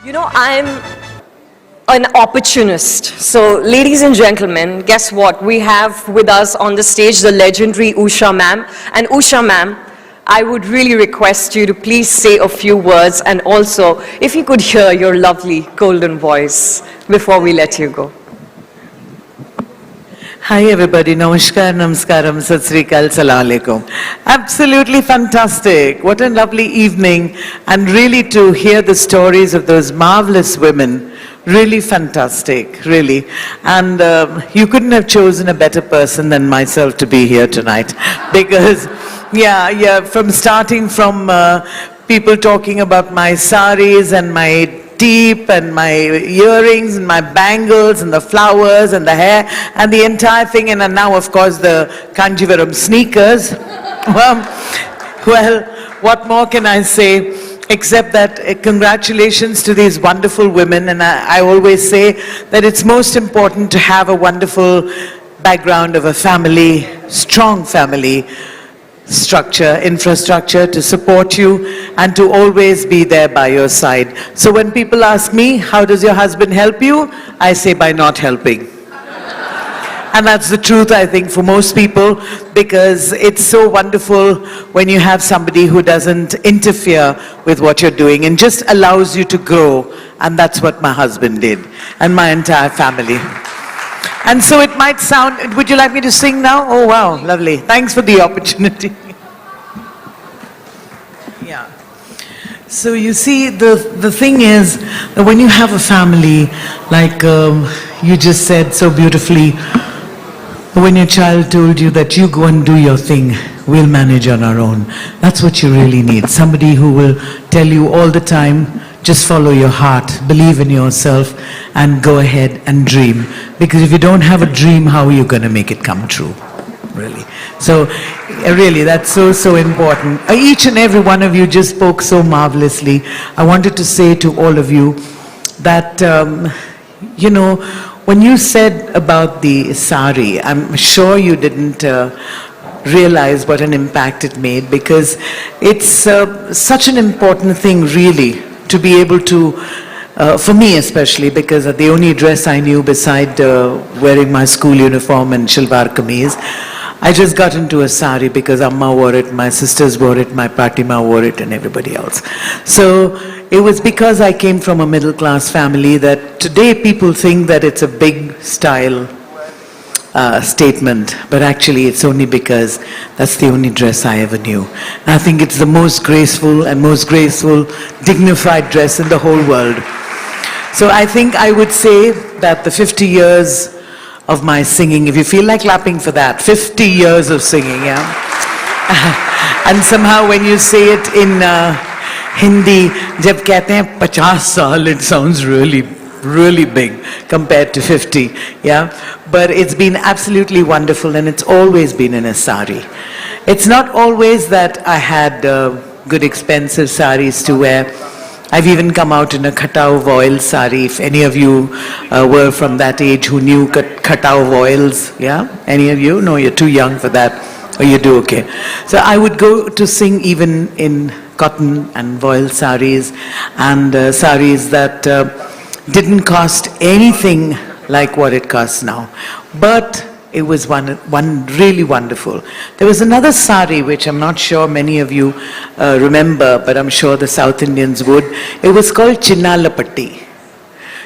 You know, I'm an opportunist. So, ladies and gentlemen, guess what? We have with us on the stage the legendary Usha ma'am. And Usha ma'am, I would really request you to please say a few words, and also if you could hear your lovely golden voice before we let you go. Hi everybody, namaskar, namaskaram, sat sri akal, salam alaikum. Absolutely fantastic. What a lovely evening, and really to hear the stories of those marvelous women. Really fantastic, really. And you couldn't have chosen a better person than myself to be here tonight. Because, from starting from people talking about my saris and my deep and my earrings and my bangles and the flowers and the hair and the entire thing, and now of course the Kanjivaram sneakers. Well, what more can I say except that congratulations to these wonderful women, and I always say that it's most important to have a wonderful background of a family, strong family structure, infrastructure to support you and to always be there by your side. So when people ask me, how does your husband help you? I say by not helping. And that's the truth, I think, for most people, because it's so wonderful when you have somebody who doesn't interfere with what you're doing and just allows you to grow. And that's what my husband did, and my entire family. And so it might sound, would you like me to sing now? Oh wow, lovely. Thanks for the opportunity. Yeah. So you see, the thing is, that when you have a family, like you just said so beautifully, when your child told you that you go and do your thing, we'll manage on our own. That's what you really need. Somebody who will tell you all the time, just follow your heart, believe in yourself, and go ahead and dream. Because if you don't have a dream, how are you going to make it come true? Really. So, really, that's so, so important. Each and every one of you just spoke so marvelously. I wanted to say to all of you that, you know, when you said about the sari, I'm sure you didn't realize what an impact it made, because it's such an important thing, really, to be able to, for me especially, because the only dress I knew beside wearing my school uniform and shalwar kameez, I just got into a sari because Amma wore it, my sisters wore it, my Pratima wore it, and everybody else. So it was because I came from a middle class family that today people think that it's a big style statement, but actually it's only because that's the only dress I ever knew. And I think it's the most graceful and most graceful, dignified dress in the whole world. So I think I would say that the 50 years of my singing, if you feel like clapping for that, 50 years of singing, yeah? And somehow when you say it in Hindi, jab kehte hain 50 saal, it sounds really big compared to 50, yeah? But it's been absolutely wonderful, and it's always been in a sari. It's not always that I had good expensive saris to wear. I've even come out in a khatao voile sari. If any of you were from that age who knew khatao voiles, yeah? Any of you? No, you're too young for that. Oh, you do, okay. So I would go to sing even in cotton and voile saris, and saris that didn't cost anything like what it costs now. But it was one really wonderful. There was another sari which I'm not sure many of you remember, but I'm sure the South Indians would. It was called Chinnalapatti.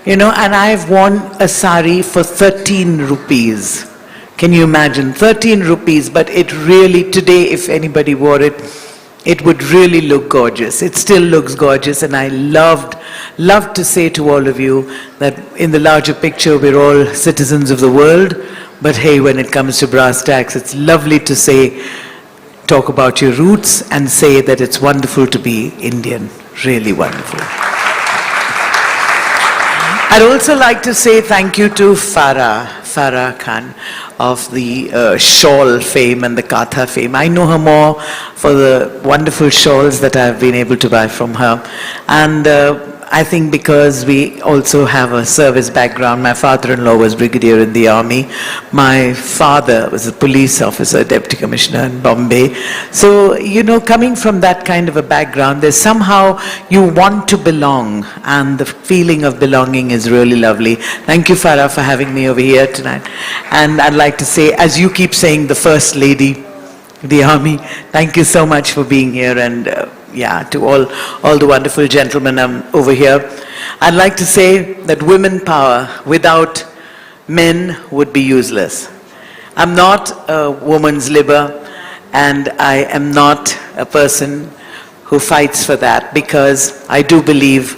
You know, and I've worn a sari for 13 rupees. Can you imagine? 13 rupees, but it really, today if anybody wore it, it would really look gorgeous. It still looks gorgeous, and I loved to say to all of you that in the larger picture we're all citizens of the world, but hey, when it comes to brass tacks, it's lovely to say, talk about your roots and say that it's wonderful to be Indian. Really wonderful. I'd also like to say thank you to Farah Khan of the shawl fame and the Katha fame. I know her more for the wonderful shawls that I've been able to buy from her. And I think because we also have a service background. My father-in-law was brigadier in the army. My father was a police officer, deputy commissioner in Bombay. So, coming from that kind of a background, there's somehow you want to belong, and the feeling of belonging is really lovely. Thank you, Farah, for having me over here tonight. And I'd like to say, as you keep saying, the First Lady of the Army, thank you so much for being here, and to all the wonderful gentlemen over here. I'd like to say that women power without men would be useless. I'm not a woman's libber, and I am not a person who fights for that, because I do believe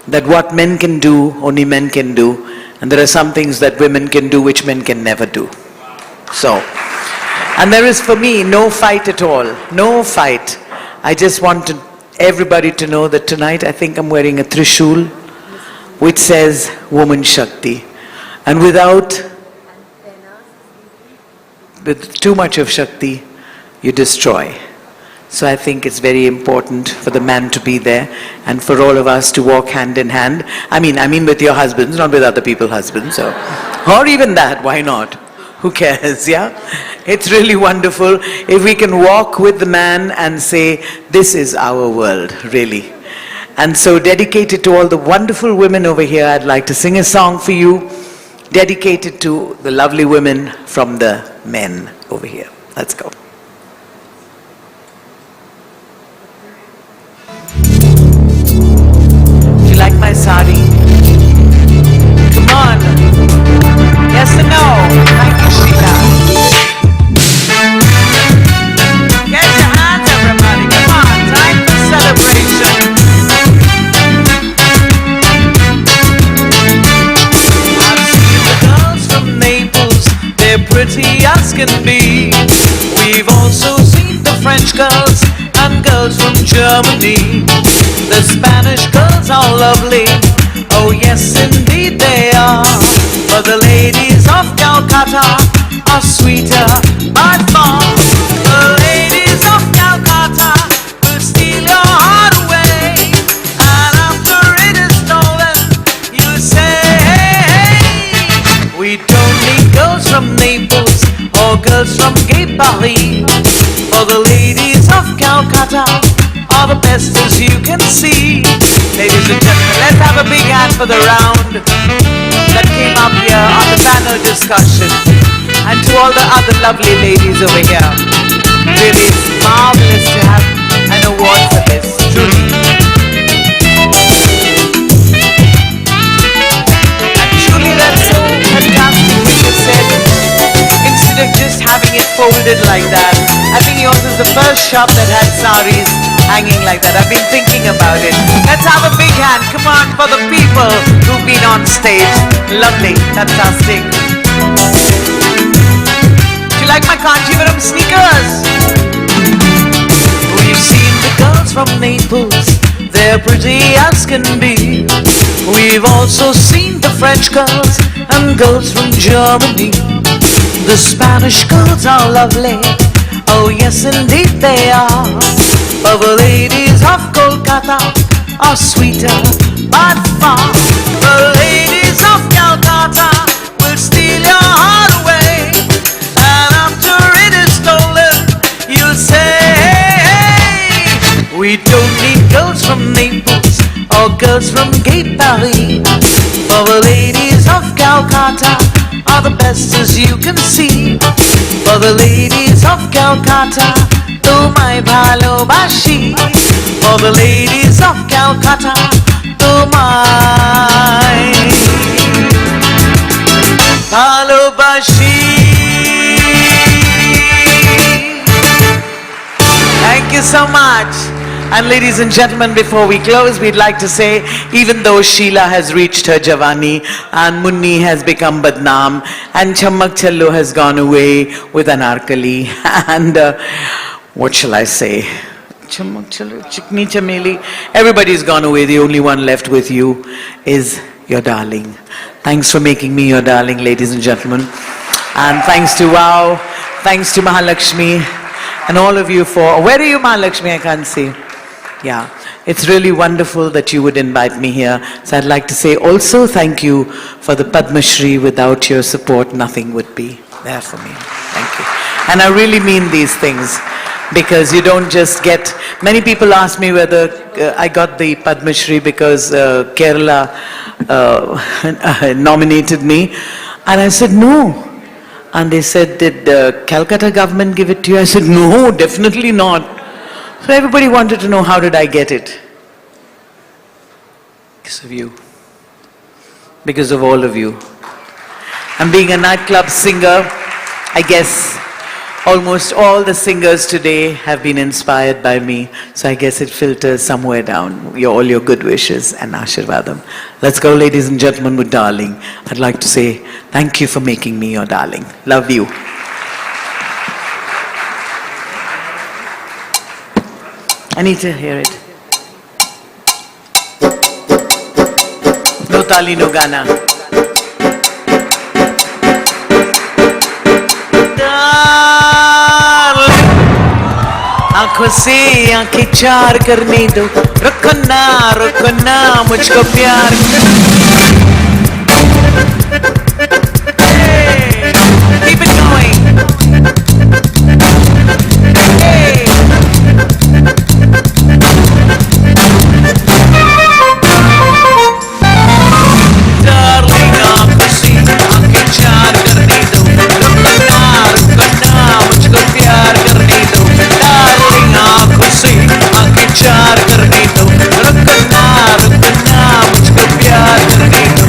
that what men can do, only men can do, and there are some things that women can do which men can never do. So, and there is for me no fight at all, no fight. I just want everybody to know that tonight I think I'm wearing a Trishul which says Woman Shakti. And with too much of Shakti, you destroy. So I think it's very important for the man to be there and for all of us to walk hand in hand. I mean with your husbands, not with other people's husbands. Or even that, why not? Who cares, yeah? It's really wonderful if we can walk with the man and say, this is our world, really. And so dedicated to all the wonderful women over here, I'd like to sing a song for you, dedicated to the lovely women from the men over here. Let's go. Do you like my sari? Come on. Yes and no. Thank you, Sheila. Get your hands, everybody. Come on. Time for celebration. I've seen the girls from Naples. They're pretty as can be. We've also seen the French girls and girls from Germany. The Spanish girls are lovely. Oh yes, indeed they are. But the ladies of Kolkata are sweeter by far. The ladies of Kolkata will steal your heart away, and after it is stolen, you say, hey, we don't need girls from Naples or girls from Gay Paris. For the ladies of Kolkata are the best as you can see. Ladies and gentlemen, let's have a big hand for the round that came up here on the panel discussion. And to all the other lovely ladies over here. Really, it's marvelous to have an award for this, truly. And truly that's so fantastic what you said. Instead of just having it folded like that, I think yours is the first shop that had saris hanging like that. I've been thinking about it. Let's have a big hand, come on, for the people who've been on stage. Lovely, fantastic. Do you like my Kanchivaram sneakers? We've seen the girls from Naples, they're pretty as can be. We've also seen the French girls and girls from Germany. The Spanish girls are lovely. Oh yes, indeed they are. But the ladies of Kolkata are sweeter by far. The ladies of Kolkata will steal your heart away, and after it is stolen, you'll say, hey, we don't need girls from Naples or girls from Gay Paris. For the ladies of Kolkata are the best as you can see. For the ladies of Kolkata, তোমায় ভালোবাসি. For the ladies of Kolkata, তোমায় ভালোবাসি. Thank you so much. And ladies and gentlemen, before we close, we'd like to say, even though Sheila has reached her Javani, and Munni has become Badnaam, and Chammak Challo has gone away with Anarkali, and what shall I say? Chammak Challo, Chikni Chameli, everybody's gone away. The only one left with you is your darling. Thanks for making me your darling, ladies and gentlemen. And thanks to WoW, thanks to Mahalakshmi, and all of you for, where are you, Mahalakshmi? I can't see. Yeah, It's really wonderful that you would invite me here. So I'd like to say also thank you for the Padma Shri. Without your support, nothing would be there for me. Thank you. And I really mean these things, because you don't just get, many people ask me whether I got the Padma Shri because Kerala nominated me. And I said, no. And they said, did the Calcutta government give it to you? I said, no, definitely not. So everybody wanted to know, how did I get it? Because of you. Because of all of you. And being a nightclub singer, I guess almost all the singers today have been inspired by me. So I guess it filters somewhere down, all your good wishes and Ashirvadam. Let's go, ladies and gentlemen, with Darling. I'd like to say thank you for making me your darling. Love you. I need to hear it. No tali, no gana. आंखों से आंखें चार करने दो, रुको ना मुझको प्यार hey, keep it going. Hey. Darling, आंखों से आंखें चार करने दो, रुको ना मुझको प्यार करने दो. आंखों से आंखें चार करने दो, रुकना मुझको प्यार करने दो.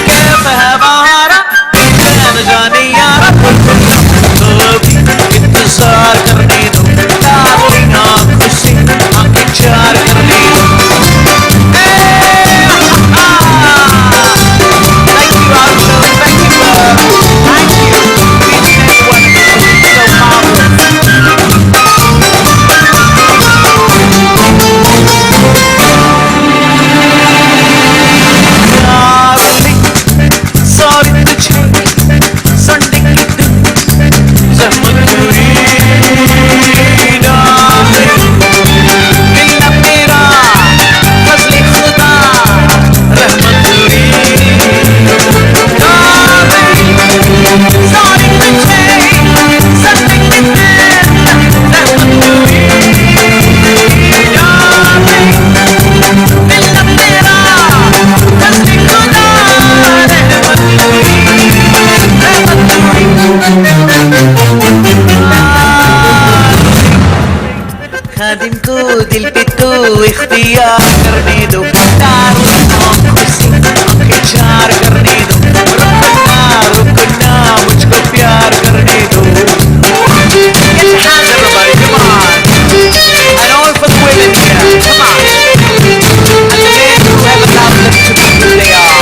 कैफ है बहारा, जान जाने यारा, तो अभी इंतजार करने दो. डार्लिंग, आंखों से आंखें चार करने दो. Thank you, Usha. Thank you, thank you. Each and everyone is so marvelous. खादिम को दिल पे तो इख्तियार करने दो. डार्लिंग, आंखों से आंखें चार करने दो. रुकना मुझको प्यार करने दो. Get your hands, everybody, come on. And all for the women here, come on. And the men who have allowed them to be who they are.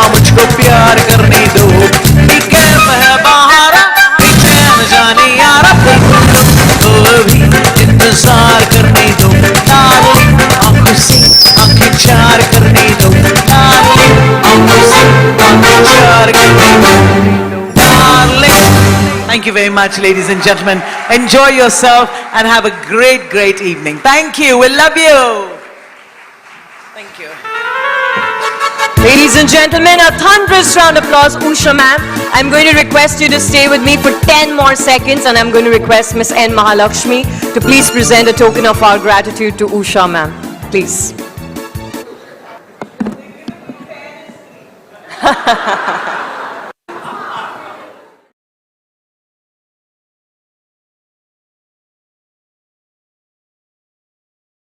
मुझको प्यार करने दो. कैफ है बहारा, जान जाने यारा, तो अभी इंतजार करने दो. डार्लिंग, आंखों से आंखें चार करने दो. डार्लिंग, आंखों से आंखें चार करने दो. Darling. Thank you very much, ladies and gentlemen. Enjoy yourself and have a great, great evening. Thank you. We love you. Thank you. Ladies and gentlemen, a thunderous round of applause, Usha ma'am. I'm going to request you to stay with me for 10 more seconds, and I'm going to request Miss N. Mahalakshmi to please present a token of our gratitude to Usha ma'am. Please.